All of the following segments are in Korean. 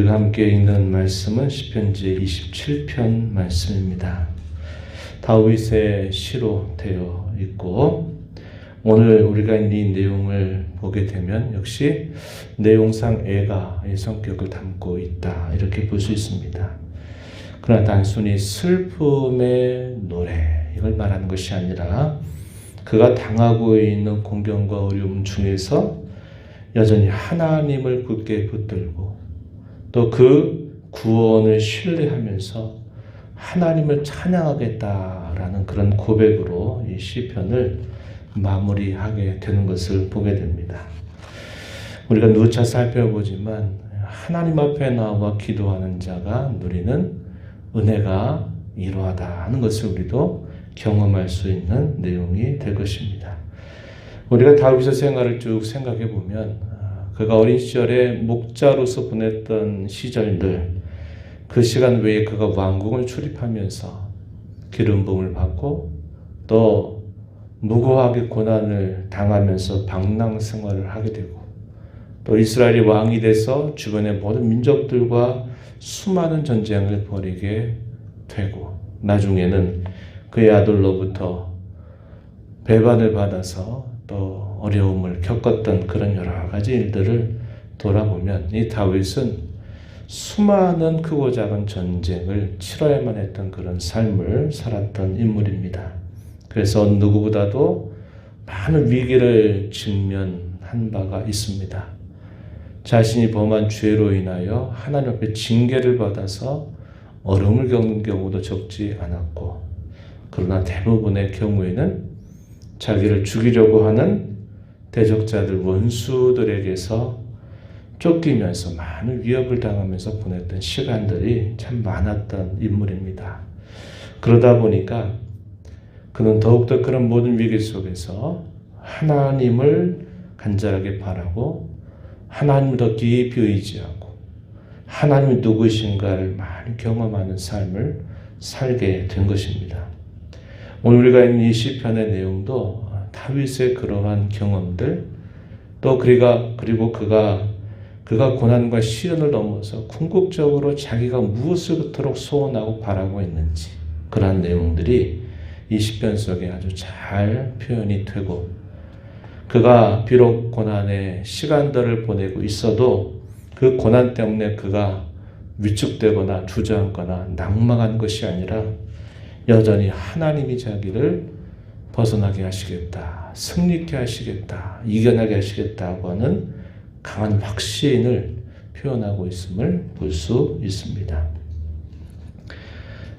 우리가 함께 읽는 말씀은 시편 제27편 말씀입니다. 다윗의 시로 되어 있고 오늘 우리가 이 내용을 보게 되면 역시 내용상 애가의 성격을 담고 있다 이렇게 볼 수 있습니다. 그러나 단순히 슬픔의 노래 이걸 말하는 것이 아니라 그가 당하고 있는 공경과 어려움 중에서 여전히 하나님을 굳게 붙들고 또 그 구원을 신뢰하면서 하나님을 찬양하겠다라는 그런 고백으로 이 시편을 마무리하게 되는 것을 보게 됩니다. 우리가 누차 살펴보지만 하나님 앞에 나와 기도하는 자가 누리는 은혜가 이러하다 하는 것을 우리도 경험할 수 있는 내용이 될 것입니다. 우리가 다윗의 생활을 쭉 생각해 보면 그가 어린 시절에 목자로서 보냈던 시절들 그 시간 외에 그가 왕궁을 출입하면서 기름 부음을 받고 또 무고하게 고난을 당하면서 방랑 생활을 하게 되고 또 이스라엘이 왕이 돼서 주변의 모든 민족들과 수많은 전쟁을 벌이게 되고 나중에는 그의 아들로부터 배반을 받아서 또 어려움을 겪었던 그런 여러 가지 일들을 돌아보면 이 다윗은 수많은 크고 작은 전쟁을 치러야만 했던 그런 삶을 살았던 인물입니다. 그래서 누구보다도 많은 위기를 직면한 바가 있습니다. 자신이 범한 죄로 인하여 하나님 앞에 징계를 받아서 어려움을 겪는 경우도 적지 않았고 그러나 대부분의 경우에는 자기를 죽이려고 하는 대적자들 원수들에게서 쫓기면서 많은 위협을 당하면서 보냈던 시간들이 참 많았던 인물입니다. 그러다 보니까 그는 더욱더 그런 모든 위기 속에서 하나님을 간절하게 바라고 하나님을 더 깊이 의지하고 하나님이 누구신가를 많이 경험하는 삶을 살게 된 것입니다. 오늘 우리가 읽는 이 시편의 내용도 다윗의 그러한 경험들 또 그리고 그가 고난과 시련을 넘어서 궁극적으로 자기가 무엇을 그토록 소원하고 바라고 있는지 그러한 내용들이 이 시편 속에 아주 잘 표현이 되고 그가 비록 고난의 시간들을 보내고 있어도 그 고난 때문에 그가 위축되거나 주저앉거나 낙망한 것이 아니라 여전히 하나님이 자기를 벗어나게 하시겠다, 승리케 하시겠다, 이겨나게 하시겠다고 하는 강한 확신을 표현하고 있음을 볼 수 있습니다.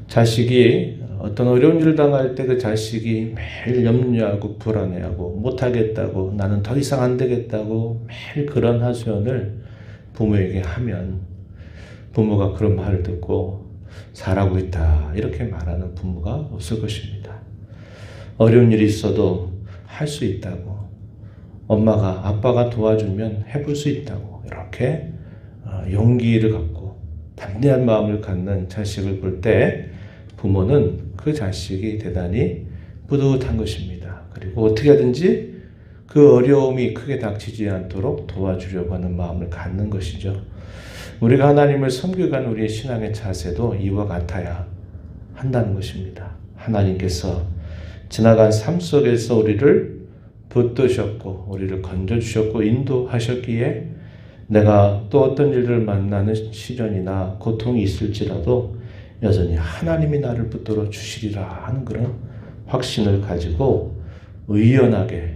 자식이 어떤 어려운 일을 당할 때 그 자식이 매일 염려하고 불안해하고 못하겠다고 나는 더 이상 안 되겠다고 매일 그런 하소연을 부모에게 하면 부모가 그런 말을 듣고 잘하고 있다 이렇게 말하는 부모가 없을 것입니다. 어려운 일이 있어도 할 수 있다고 엄마가 아빠가 도와주면 해볼 수 있다고 이렇게 용기를 갖고 담대한 마음을 갖는 자식을 볼 때 부모는 그 자식이 대단히 뿌듯한 것입니다. 그리고 어떻게 하든지 그 어려움이 크게 닥치지 않도록 도와주려고 하는 마음을 갖는 것이죠. 우리가 하나님을 섬겨가는 우리의 신앙의 자세도 이와 같아야 한다는 것입니다. 하나님께서 지나간 삶 속에서 우리를 붙드셨고 우리를 건져주셨고 인도하셨기에 내가 또 어떤 일을 만나는 시련이나 고통이 있을지라도 여전히 하나님이 나를 붙들어 주시리라 하는 그런 확신을 가지고 의연하게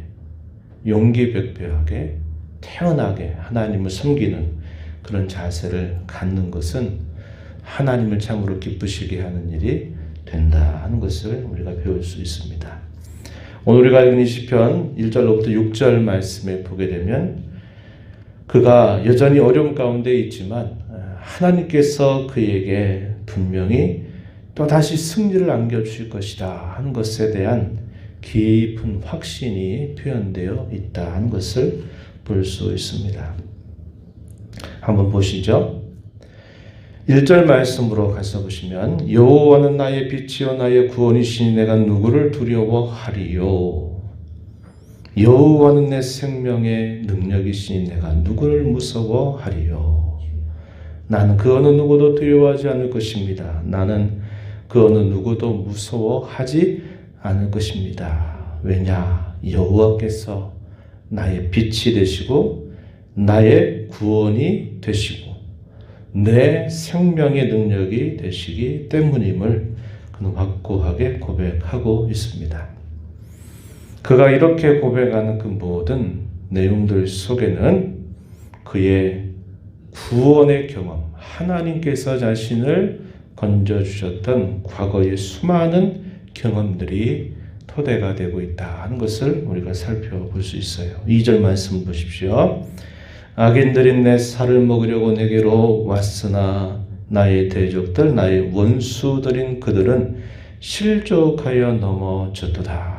용기백배하게 태연하게 하나님을 섬기는 그런 자세를 갖는 것은 하나님을 참으로 기쁘시게 하는 일이 된다 하는 것을 우리가 배울 수 있습니다. 오늘 우리가 읽은 이 시편 1절로부터 6절 말씀에 보게 되면 그가 여전히 어려움 가운데 있지만 하나님께서 그에게 분명히 또다시 승리를 안겨주실 것이다 하는 것에 대한 깊은 확신이 표현되어 있다 하는 것을 볼 수 있습니다. 한번 보시죠. 1절 말씀으로 가서 보시면 여호와는 나의 빛이요 나의 구원이시니 내가 누구를 두려워하리요. 여호와는 내 생명의 능력이시니 내가 누구를 무서워하리요. 나는 그 어느 누구도 두려워하지 않을 것입니다. 나는 그 어느 누구도 무서워하지 않을 것입니다. 왜냐? 여호와께서 나의 빛이 되시고 나의 구원이 되시고 내 생명의 능력이 되시기 때문임을 그는 확고하게 고백하고 있습니다. 그가 이렇게 고백하는 그 모든 내용들 속에는 그의 구원의 경험, 하나님께서 자신을 건져주셨던 과거의 수많은 경험들이 토대가 되고 있다는 것을 우리가 살펴볼 수 있어요. 2절 말씀 보십시오. 악인들이 내 살을 먹으려고 내게로 왔으나 나의 대적들, 나의 원수들인 그들은 실족하여 넘어졌도다.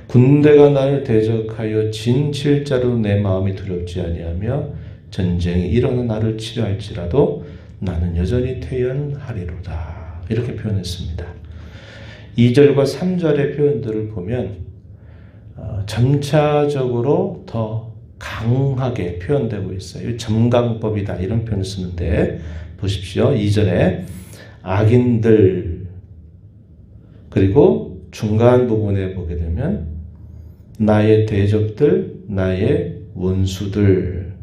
군대가 나를 대적하여 진칠자로 내 마음이 두렵지 아니하며 전쟁이 일어나 나를 치료할지라도 나는 여전히 태연하리로다. 이렇게 표현했습니다. 2절과 3절의 표현들을 보면 점차적으로 더 강하게 표현되고 있어요. 점강법이다 이런 표현을 쓰는데 보십시오. 2절에 악인들 그리고 중간 부분에 보게 되면 나의 대적들, 나의 원수들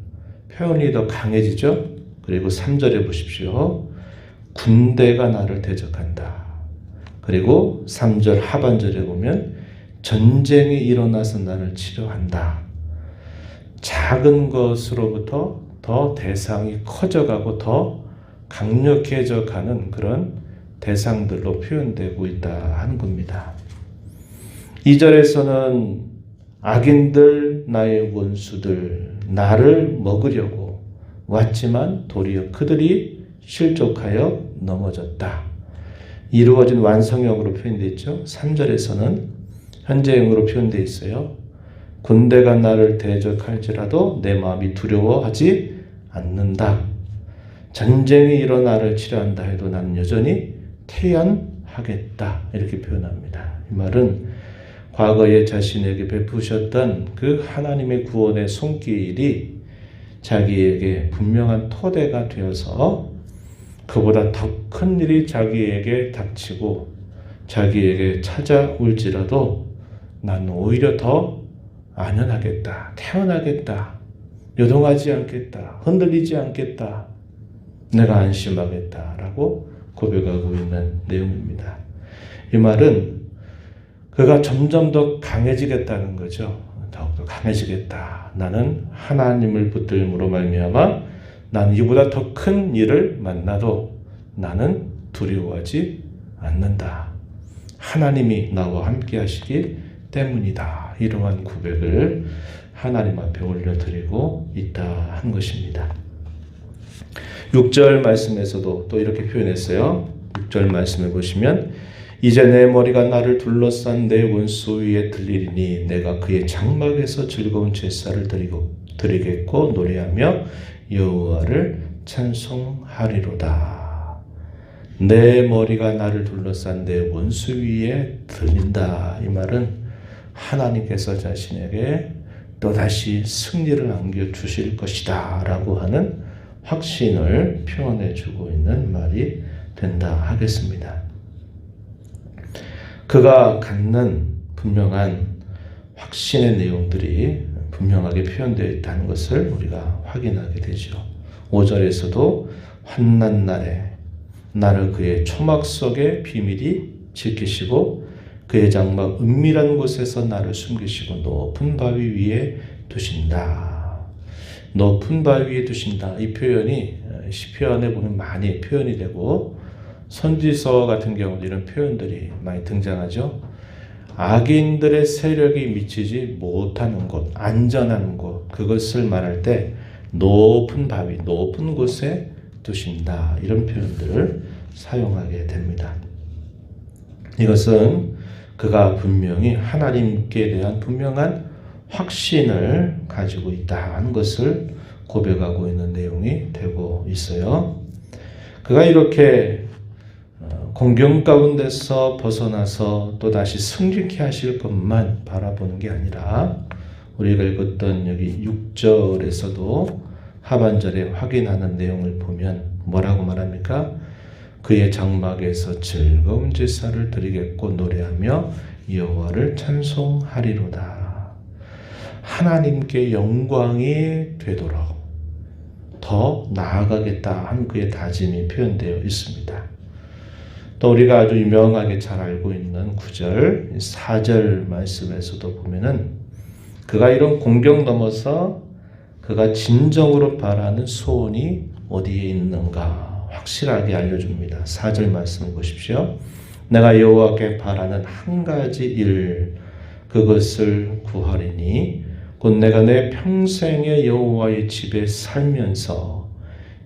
표현이 더 강해지죠. 그리고 3절에 보십시오. 군대가 나를 대적한다. 그리고 3절 하반절에 보면 전쟁이 일어나서 나를 치료한다. 작은 것으로부터 더 대상이 커져가고 더 강력해져 가는 그런 대상들로 표현되고 있다 하는 겁니다. 2절에서는 악인들, 나의 원수들, 나를 먹으려고 왔지만 도리어 그들이 실족하여 넘어졌다. 이루어진 완성형으로 표현되어 있죠. 3절에서는 현재형으로 표현되어 있어요. 군대가 나를 대적할지라도 내 마음이 두려워하지 않는다. 전쟁이 일어나 나를 치료한다 해도 나는 여전히 태연하겠다. 이렇게 표현합니다. 이 말은 과거에 자신에게 베푸셨던 그 하나님의 구원의 손길이 자기에게 분명한 토대가 되어서 그보다 더 큰 일이 자기에게 닥치고 자기에게 찾아올지라도 나는 오히려 더 안연하겠다, 태어나겠다, 요동하지 않겠다, 흔들리지 않겠다, 내가 안심하겠다라고 고백하고 있는 내용입니다. 이 말은 그가 점점 더 강해지겠다는 거죠. 더욱더 강해지겠다. 나는 하나님을 붙들므로 말미암아 나는 이보다 더 큰 일을 만나도 나는 두려워하지 않는다. 하나님이 나와 함께 하시기 때문이다. 이러한 고백을 하나님 앞에 올려드리고 있다 한 것입니다. 6절 말씀에서도 또 이렇게 표현했어요. 6절 말씀에 보시면 이제 내 머리가 나를 둘러싼 내 원수 위에 들리리니 내가 그의 장막에서 즐거운 제사를 드리겠고 노래하며 여호와를 찬송하리로다. 내 머리가 나를 둘러싼 내 원수 위에 들린다. 이 말은 하나님께서 자신에게 또다시 승리를 안겨주실 것이다 라고 하는 확신을 표현해 주고 있는 말이 된다 하겠습니다. 그가 갖는 분명한 확신의 내용들이 분명하게 표현되어 있다는 것을 우리가 확인하게 되죠. 5절에서도 환난 날에 나를 그의 초막 속에 비밀히 지키시고 그의 장막 은밀한 곳에서 나를 숨기시고 높은 바위 위에 두신다. 높은 바위 위에 두신다. 이 표현이 시편에 보면 많이 표현이 되고 선지서 같은 경우도 이런 표현들이 많이 등장하죠. 악인들의 세력이 미치지 못하는 곳, 안전한 곳, 그것을 말할 때 높은 바위, 높은 곳에 두신다. 이런 표현들을 사용하게 됩니다. 이것은 그가 분명히 하나님께 대한 분명한 확신을 가지고 있다는 것을 고백하고 있는 내용이 되고 있어요. 그가 이렇게 공경 가운데서 벗어나서 또다시 승리케 하실 것만 바라보는 게 아니라 우리가 읽었던 여기 6절에서도 하반절에 확인하는 내용을 보면 그러니까 그의 장막에서 즐거운 제사를 드리겠고 노래하며 여호와를 찬송하리로다. 하나님께 영광이 되도록 더 나아가겠다 하는 그의 다짐이 표현되어 있습니다. 또 우리가 아주 유명하게 잘 알고 있는 9절, 4절 말씀에서도 보면은 그가 이런 공경 넘어서 그가 진정으로 바라는 소원이 어디에 있는가 확실하게 알려줍니다. 4절 말씀을 보십시오. 내가 여호와께 바라는 한 가지 일 그것을 구하리니 곧 내가 내 평생에 여호와의 집에 살면서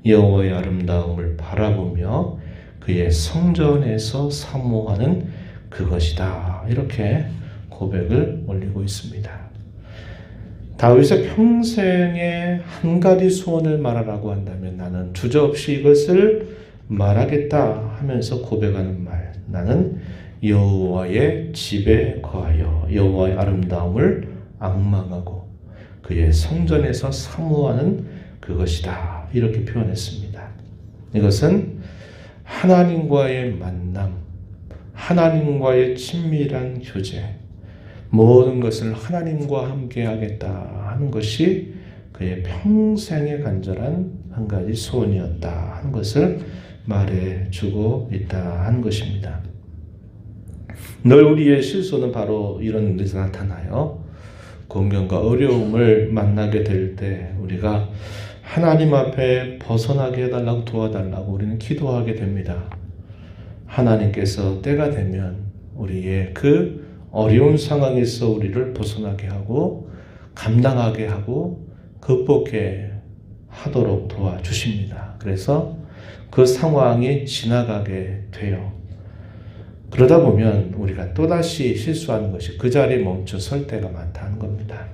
여호와의 아름다움을 바라보며 그의 성전에서 사모하는 그것이다. 이렇게 고백을 올리고 있습니다. 다윗의 평생에 한 가지 소원을 말하라고 한다면 나는 주저없이 이것을 말하겠다 하면서 고백하는 말, 나는 여호와의 집에 거하여 여호와의 아름다움을 앙망하고 그의 성전에서 사모하는 그것이다. 이렇게 표현했습니다. 이것은 하나님과의 만남, 하나님과의 친밀한 교제, 모든 것을 하나님과 함께 하겠다 하는 것이 그의 평생에 간절한 한 가지 소원이었다 하는 것을 말해주고 있다 하는 것입니다. 늘 우리의 실수는 바로 이런 데서 나타나요. 공경과 어려움을 만나게 될 때 우리가 하나님 앞에 벗어나게 해달라고 도와달라고 우리는 기도하게 됩니다. 하나님께서 때가 되면 우리의 그 어려운 상황에서 우리를 벗어나게 하고 감당하게 하고 극복해 하도록 도와주십니다. 그래서 그 상황이 지나가게 돼요. 그러다 보면 우리가 또다시 실수하는 것이 그 자리에 멈춰 설 때가 많다는 겁니다.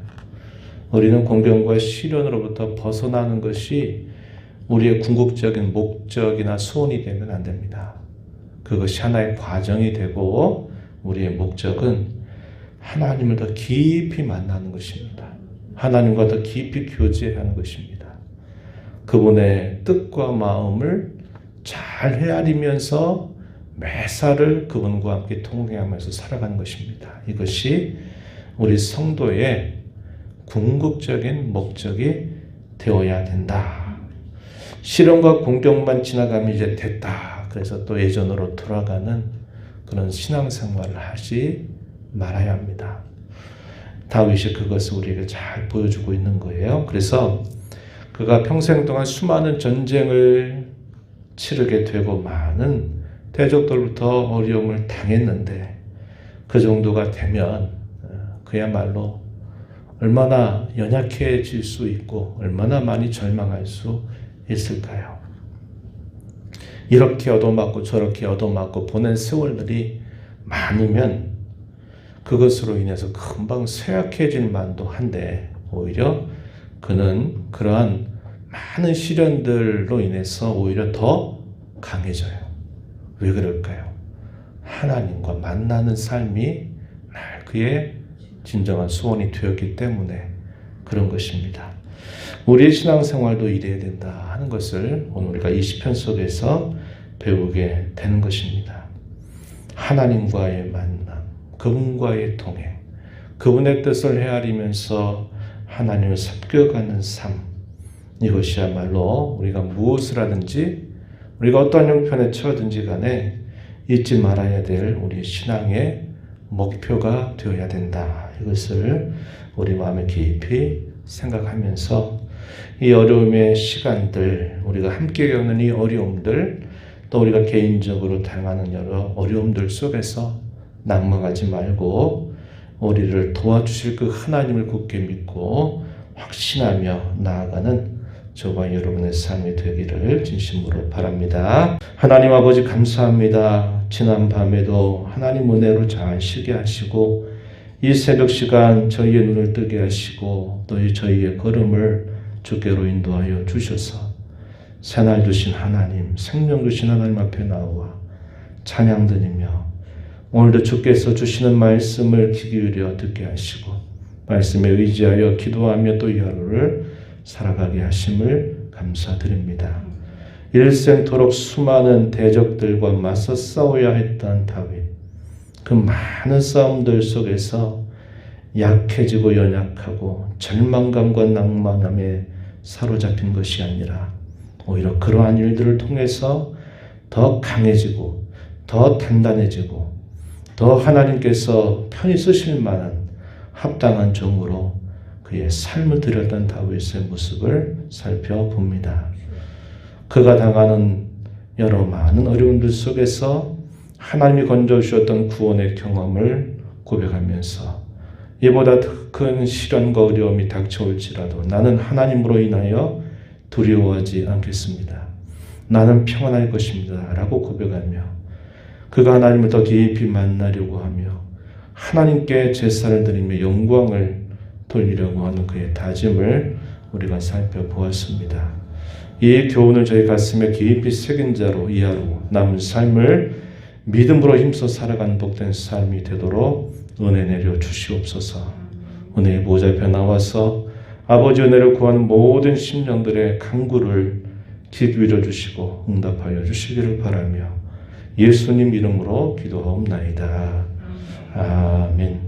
우리는 공경과 시련으로부터 벗어나는 것이 우리의 궁극적인 목적이나 소원이 되면 안 됩니다. 그것이 하나의 과정이 되고 우리의 목적은 하나님을 더 깊이 만나는 것입니다. 하나님과 더 깊이 교제하는 것입니다. 그분의 뜻과 마음을 잘 헤아리면서 매사를 그분과 함께 통행하면서 살아가는 것입니다. 이것이 우리 성도의 궁극적인 목적이 되어야 된다. 시련과 공경만 지나가면 이제 됐다. 그래서 또 예전으로 돌아가는 그런 신앙생활을 하지 말아야 합니다. 다윗이 그것을 우리에게 잘 보여주고 있는 거예요. 그래서 그가 평생 동안 수많은 전쟁을 치르게 되고 많은 대적들부터 어려움을 당했는데 그 정도가 되면 그야말로 얼마나 연약해질 수 있고 얼마나 많이 절망할 수 있을까요? 이렇게 얻어맞고 저렇게 얻어맞고 보낸 세월들이 많으면 그것으로 인해서 금방 쇠약해질 만도 한데 오히려 그는 그러한 많은 시련들로 인해서 오히려 더 강해져요. 왜 그럴까요? 하나님과 만나는 삶이 날 그의 진정한 소원이 되었기 때문에 그런 것입니다. 우리의 신앙생활도 이래야 된다 하는 것을 오늘 우리가 이 시편 속에서 배우게 되는 것입니다. 하나님과의 만남, 그분과의 동행, 그분의 뜻을 헤아리면서 하나님을 섭격하는 삶, 이것이야말로 우리가 무엇을 하든지 우리가 어떠한 형편에 처하든지 간에 잊지 말아야 될 우리 신앙의 목표가 되어야 된다. 이것을 우리 마음에 깊이 생각하면서 이 어려움의 시간들, 우리가 함께 겪는 이 어려움들, 또 우리가 개인적으로 당하는 여러 어려움들 속에서 낙망하지 말고 우리를 도와주실 그 하나님을 굳게 믿고 확신하며 나아가는 저와 여러분의 삶이 되기를 진심으로 바랍니다. 하나님 아버지 감사합니다. 지난 밤에도 하나님 은혜로 잘 쉬게 하시고 이 새벽 시간 저희의 눈을 뜨게 하시고 또 저희의 걸음을 주께로 인도하여 주셔서 새날 주신 하나님, 생명 주신 하나님 앞에 나와 찬양 드리며 오늘도 주께서 주시는 말씀을 귀 기울여 듣게 하시고 말씀에 의지하여 기도하며 또 이 하루를 살아가게 하심을 감사드립니다. 일생토록 수많은 대적들과 맞서 싸워야 했던 다윗. 그 많은 싸움들 속에서 약해지고 연약하고 절망감과 낭만함에 사로잡힌 것이 아니라 오히려 그러한 일들을 통해서 더 강해지고 더 단단해지고 더 하나님께서 편히 쓰실 만한 합당한 종으로 그의 삶을 드렸던 다윗의 모습을 살펴봅니다. 그가 당하는 여러 많은 어려움들 속에서 하나님이 건져주셨던 구원의 경험을 고백하면서 이보다 더 큰 시련과 어려움이 닥쳐올지라도 나는 하나님으로 인하여 두려워하지 않겠습니다. 나는 평안할 것입니다. 라고 고백하며 그가 하나님을 더 깊이 만나려고 하며 하나님께 제사를 드리며 영광을 돌리려고 하는 그의 다짐을 우리가 살펴보았습니다. 이 교훈을 저희 가슴에 깊이 새긴 자로 이하로 남은 삶을 믿음으로 힘써 살아가는 복된 삶이 되도록 은혜 내려 주시옵소서. 은혜의 보좌 앞에 나와서 아버지 은혜를 구하는 모든 심령들의 간구를 기울여 주시고 응답하여 주시기를 바라며 예수님 이름으로 기도하옵나이다. 아멘.